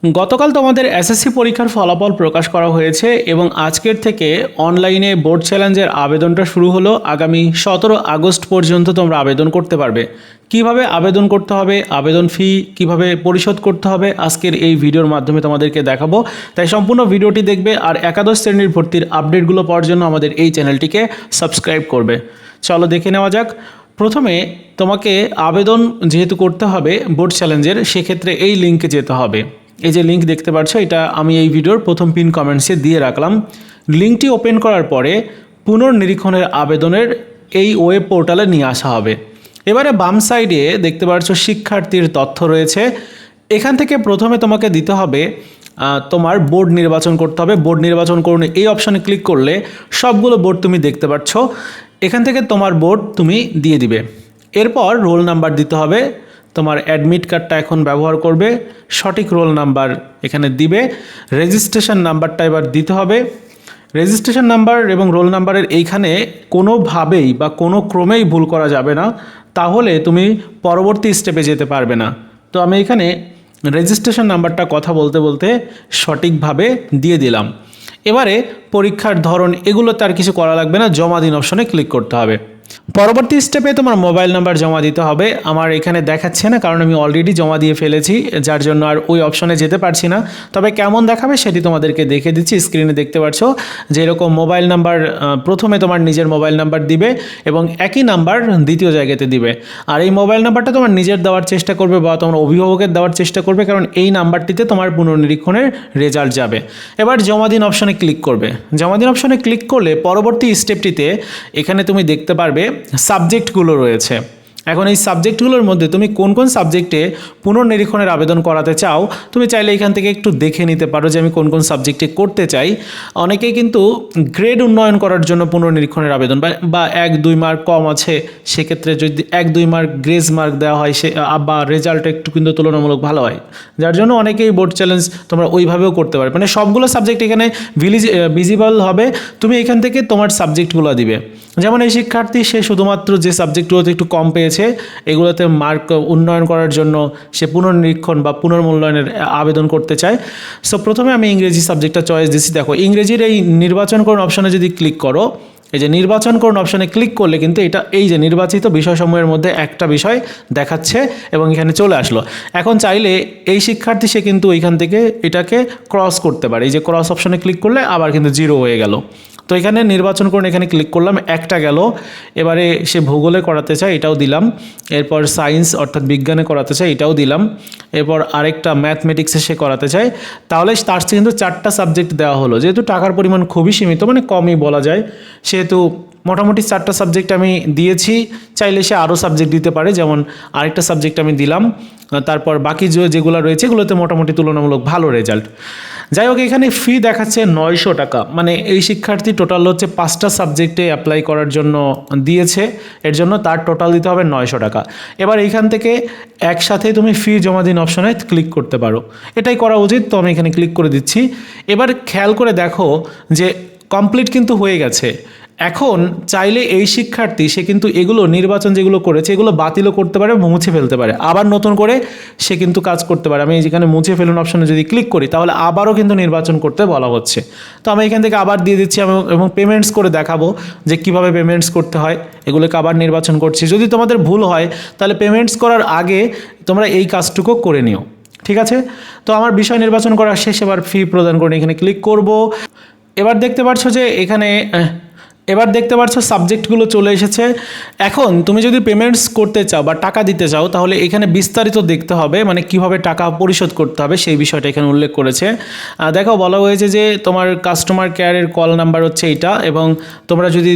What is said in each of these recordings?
গতকাল তোমাদের এসএসসি পরীক্ষার ফলাফল প্রকাশ করা হয়েছে এবং আজকের থেকে অনলাইনে বোর্ড চ্যালেঞ্জের আবেদনটা শুরু হলো। আগামী 17 আগস্ট পর্যন্ত তোমরা আবেদন করতে পারবে। কিভাবে আবেদন করতে হবে, আবেদন ফি কিভাবে পরিশোধ করতে হবে, আজকের এই ভিডিওর মাধ্যমে তোমাদেরকে দেখাবো। তাই সম্পূর্ণ ভিডিওটি দেখবে আর একাদশ শ্রেণীর ভর্তির আপডেটগুলো পাওয়ার জন্য আমাদের এই চ্যানেলটিকে সাবস্ক্রাইব করবে। চলো দেখে নেওয়া যাক। প্রথমে তোমাকে আবেদন যেহেতু করতে হবে বোর্ড চ্যালেঞ্জের, সেক্ষেত্রে এই লিঙ্কে যেতে হবে। এই যে লিঙ্ক দেখতে পাচ্ছ, এটা আমি এই ভিডিওর প্রথম পিন কমেন্টসে দিয়ে রাখলাম। লিঙ্কটি ওপেন করার পরে পুনর্নিরীক্ষণের আবেদনের এই ওয়েব পোর্টালে নিয়ে আসা হবে। এবারে বাম সাইডে দেখতে পাচ্ছ শিক্ষার্থীর তথ্য রয়েছে। এখান থেকে প্রথমে তোমাকে দিতে হবে তোমার বোর্ড নির্বাচন করতে হবে। বোর্ড নির্বাচন করুন এই অপশানে ক্লিক করলে সবগুলো বোর্ড তুমি দেখতে পাচ্ছ। এখান থেকে তোমার বোর্ড তুমি দিয়ে দিবে। এরপর রোল নাম্বার দিতে হবে। তোমার অ্যাডমিট কার্ডটা এখন ব্যবহার করবে, সঠিক রোল নাম্বার এখানে দিবে। রেজিস্ট্রেশন নাম্বারটা এবার দিতে হবে। রেজিস্ট্রেশন নাম্বার এবং রোল নাম্বারের এইখানে কোনোভাবেই বা কোনো ক্রমেই ভুল করা যাবে না, তাহলে তুমি পরবর্তী স্টেপে যেতে পারবে না। তো আমি এখানে রেজিস্ট্রেশন নাম্বারটা কথা বলতে বলতে সঠিকভাবে দিয়ে দিলাম। এবারে পরীক্ষার ধরন এগুলো তার কিছু করা লাগবে না, জমা দিন অপশনে ক্লিক করতে হবে। পরবর্তী স্টেপে তোমার মোবাইল নাম্বার জমা দিতে হবে। আমার এখানে দেখাচ্ছে না, কারণ আমি অলরেডি জমা দিয়ে ফেলেছি, যার জন্য আর ওই অপশনে যেতে পারছি না। তবে কেমন দেখাবে সেটি তোমাদেরকে দেখে দিচ্ছি। স্ক্রিনে দেখতে পাচ্ছ যে এরকম মোবাইল নাম্বার প্রথমে তোমার নিজের মোবাইল নাম্বার দিবে এবং একই নাম্বার দ্বিতীয় জায়গাতে দিবে। আর এই মোবাইল নাম্বারটা তোমার নিজের দেওয়ার চেষ্টা করবে বা তোমার অভিভাবকের দেওয়ার চেষ্টা করবে, কারণ এই নাম্বারটিতে তোমার পুনর্নিরীক্ষণের রেজাল্ট যাবে। এবার জমা দিন অপশনে ক্লিক করবে। জমা দিন অপশনে ক্লিক করলে পরবর্তী স্টেপটিতে এখানে তুমি দেখতে পারবে সাবজেক্টগুলো রয়েছে। এখন এই সাবজেক্টগুলোর মধ্যে তুমি কোন কোন সাবজেক্টে পুনর্নিরীক্ষণের আবেদন করাতে চাও তুমি চাইলে এখান থেকে একটু দেখে নিতে পারো যে আমি কোন কোন সাবজেক্টে করতে চাই। অনেকেই কিন্তু গ্রেড উন্নয়ন করার জন্য পুনর্নিরীক্ষণের আবেদন বা 1-2 মার্ক কম আছে, সেক্ষেত্রে যদি 1-2 মার্ক গ্রেস মার্ক দেওয়া হয় সে বা রেজাল্ট একটু কিন্তু তুলনামূলক ভালো হয়, যার জন্য অনেকেই বোর্ড চ্যালেঞ্জ তোমরা ওইভাবেও করতে পারবে। মানে সবগুলো সাবজেক্ট এখানে ভিজিবল হবে। তুমি এখান থেকে তোমার সাবজেক্টগুলো দিবে। যেমন এই শিক্ষার্থী সে শুধুমাত্র যে সাবজেক্টগুলোতে একটু কম পেয়েছে এগুলোতে মার্ক উন্নয়ন করার জন্য সে পুনর্নিরীক্ষণ বা পুনর্মূল্যায়নের আবেদন করতে চায়। সো প্রথমে আমি ইংরেজি সাবজেক্টটা চয়েস দিচ্ছি। দেখো ইংরেজির এই নির্বাচন করুন অপশানে যদি ক্লিক করো, এই যে নির্বাচন করুন অপশানে ক্লিক করলে কিন্তু এটা এই যে নির্বাচিত বিষয়সমূহের মধ্যে একটা বিষয় দেখাচ্ছে এবং এখানে চলে আসলো। এখন চাইলে এই শিক্ষার্থী সে কিন্তু এইখান থেকে এটাকে ক্রস করতে পারে। এই যে ক্রস অপশানে ক্লিক করলে আবার কিন্তু 0 হয়ে গেল। তো এখানে নির্বাচন করুন, এখানে ক্লিক করলাম, একটা গেল। এবারে সে ভূগোলে করাতে চায়, এটাও দিলাম। এরপর সায়েন্স অর্থাৎ বিজ্ঞানে করাতে চায়, এটাও দিলাম। এরপর আরেকটা ম্যাথমেটিক্সে সে করাতে চায়। তাহলে তার কিন্তু 4টা সাবজেক্ট দেওয়া হলো। যেহেতু টাকার পরিমাণ খুবই সীমিত, মানে কমই বলা যায়, সেহেতু মোটামুটি 4টা সাবজেক্ট আমি দিয়েছি। চাইলে সে আরও সাবজেক্ট দিতে পারে, যেমন আরেকটা সাবজেক্ট আমি দিলাম। তারপর বাকি যেগুলো রয়েছে এগুলোতে মোটামুটি তুলনামূলক ভালো রেজাল্ট। যাই হোক, এখানে ফি দেখাচ্ছে 900 টাকা। মানে এই শিক্ষার্থী টোটাল হচ্ছে 5টা সাবজেক্টে অ্যাপ্লাই করার জন্য দিয়েছে, এর জন্য তার টোটাল দিতে হবে 900 টাকা। এবার এইখান থেকে একসাথে তুমি ফি জমা দিন অপশনে ক্লিক করতে পারো, এটাই করা উচিত। তো আমি এখানে ক্লিক করে দিচ্ছি। এবার খেয়াল করে দেখো যে কমপ্লিট কিন্তু হয়ে গেছে। এখন চাইলে এই শিক্ষার্থী সে কিন্তু এগুলো নির্বাচন যেগুলো করেছে এগুলো বাতিলও করতে পারে, মুছে ফেলতে পারে, আবার নতুন করে সে কিন্তু কাজ করতে পারে। আমি যেখানে মুছে ফেলুন অপশনে যদি ক্লিক করি তাহলে আবারও কিন্তু নির্বাচন করতে বলা হচ্ছে। তো আমি এখান থেকে আবার দিয়ে দিচ্ছি এবং পেমেন্টস করে দেখাবো যে কিভাবে পেমেন্টস করতে হয়। এগুলোকে আবার নির্বাচন করছি। যদি তোমাদের ভুল হয় তাহলে পেমেন্টস করার আগে তোমরা এই কাজটুকু করে নিও, ঠিক আছে? তো আমার বিষয় নির্বাচন করা শেষ। এবার ফি প্রদান করে এখানে ক্লিক করব। এবার দেখতে পাচ্ছ যে এবার দেখতে পাচ্ছ সাবজেক্টগুলো চলে এসেছে। এখন তুমি যদি পেমেন্টস করতে চাও বা টাকা দিতে চাও তাহলে এখানে বিস্তারিত দেখতে হবে, মানে কিভাবে টাকা পরিশোধ করতে হবে সেই বিষয়টা এখানে উল্লেখ করেছে। দেখো বলা হয়েছে যে তোমার কাস্টমার কেয়ারের কল নাম্বার হচ্ছে এইটা, এবং তোমরা যদি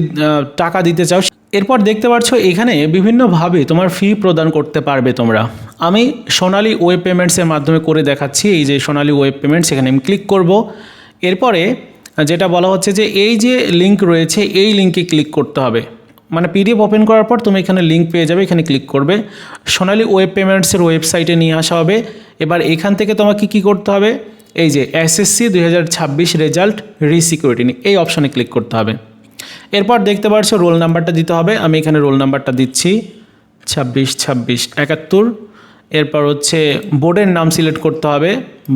টাকা দিতে চাও এরপর দেখতে পাচ্ছ এখানে বিভিন্নভাবে তোমার ফি প্রদান করতে পারবে তোমরা। আমি সোনালী ওয়েব পেমেন্টসের মাধ্যমে করে দেখাচ্ছি। এই যে সোনালী ওয়েব পেমেন্টস, এখানে আমি ক্লিক করব। এরপরে যেটা বলা হচ্ছে যে এই যে লিঙ্ক রয়েছে এই লিঙ্কে ক্লিক করতে হবে। মানে পিডিএফ ওপেন করার পর তুমি এখানে লিঙ্ক পেয়ে যাবে, এখানে ক্লিক করবে। সোনালী ওয়েব পেমেন্টসের ওয়েবসাইটে নিয়ে আসা হবে। এবার এখান থেকে তোমাকে কি করতে হবে, এই যে এসএসসি 2026 রেজাল্ট রিসিকিউরিটি এই অপশানে ক্লিক করতে হবে। এরপর দেখতে পাচ্ছ রোল নাম্বারটা দিতে হবে। আমি এখানে রোল নাম্বারটা দিচ্ছি 26 26 71। এরপর হচ্ছে বোর্ডের নাম সিলেক্ট করতে হবে,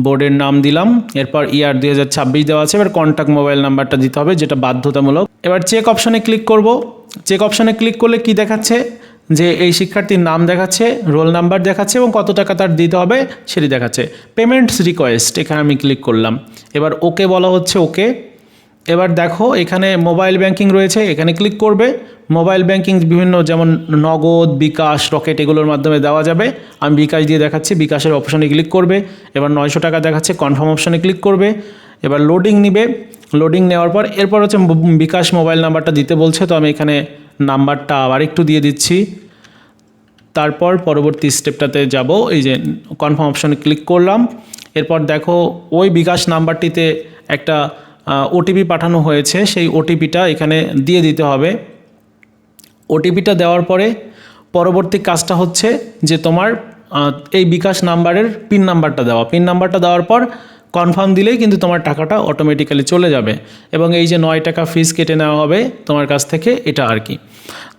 বোর্ডের নাম দিলাম, এরপর ইয়ার 2026 দেওয়া আছে। এবার কন্ট্যাক্ট মোবাইল নাম্বারটা দিতে হবে, যেটা বাধ্যতামূলক। এবার চেক অপশানে ক্লিক করব। চেক অপশানে ক্লিক করলে কি দেখাচ্ছে, যে এই শিক্ষার্থীর নাম দেখাচ্ছে, রোল নাম্বার দেখাচ্ছে এবং কত টাকা তার দিতে হবে সেটি দেখাচ্ছে। পেমেন্টস রিকোয়েস্ট, এখানে আমি ক্লিক করলাম। এবার ওকে বলা হচ্ছে, ওকে। এবার দেখো এখানে মোবাইল ব্যাংকিং রয়েছে, এখানে ক্লিক করবে। মোবাইল ব্যাংকিং বিভিন্ন, যেমন নগদ, বিকাশ, রকেট, এগুলোর মাধ্যমে দেওয়া যাবে। আমি বিকাশ দিয়ে দেখাচ্ছি, বিকাশের অপশানে ক্লিক করবে। এবার 900 টাকা দেখাচ্ছে, কনফার্ম অপশানে ক্লিক করবে। এবার লোডিং নিবে, লোডিং নেওয়ার পর এরপর হচ্ছে বিকাশ মোবাইল নাম্বারটা দিতে বলছে, তো আমি এখানে নাম্বারটা আবার একটু দিয়ে দিচ্ছি। তারপর পরবর্তী স্টেপটাতে যাব, এই যে কনফার্ম অপশানে ক্লিক করলাম। এরপর দেখো ওই বিকাশ নাম্বারটিতে একটা ওটিপি পাঠানো হয়েছে, সেই ওটিপিটা এখানে দিয়ে দিতে হবে। ওটিপিটা দেওয়ার পরে পরবর্তী কাজটা হচ্ছে যে তোমার এই বিকাশ নাম্বারের পিন নাম্বারটা দেওয়া। পিন নাম্বারটা দেওয়ার পর কনফার্ম দিলেই কিন্তু তোমার টাকাটা অটোমেটিক্যালি চলে যাবে এবং এই যে 9 টাকা ফিস কেটে নেওয়া হবে তোমার কাছ থেকে, এটা আর কি।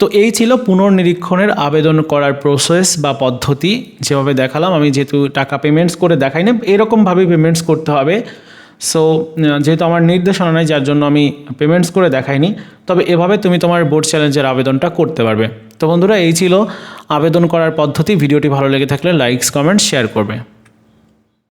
তো এই ছিল পুনর্নিরীক্ষণের আবেদন করার প্রসেস বা পদ্ধতি, যেভাবে দেখালাম। আমি যেহেতু টাকা পেমেন্টস করে দেখাই না, এরকমভাবেই পেমেন্টস করতে হবে। সো যেহেতু আমার নির্দেশনা নেই, যার জন্য আমি পেমেন্টস করে দেখাইনি, তবে এভাবে তুমি তোমার বোর্ড চ্যালেঞ্জের আবেদনটা করতে পারবে। তো বন্ধুরা, এই ছিল আবেদন করার পদ্ধতি। ভিডিওটি ভালো লেগে থাকলে লাইকস, কমেন্টস, শেয়ার করবে।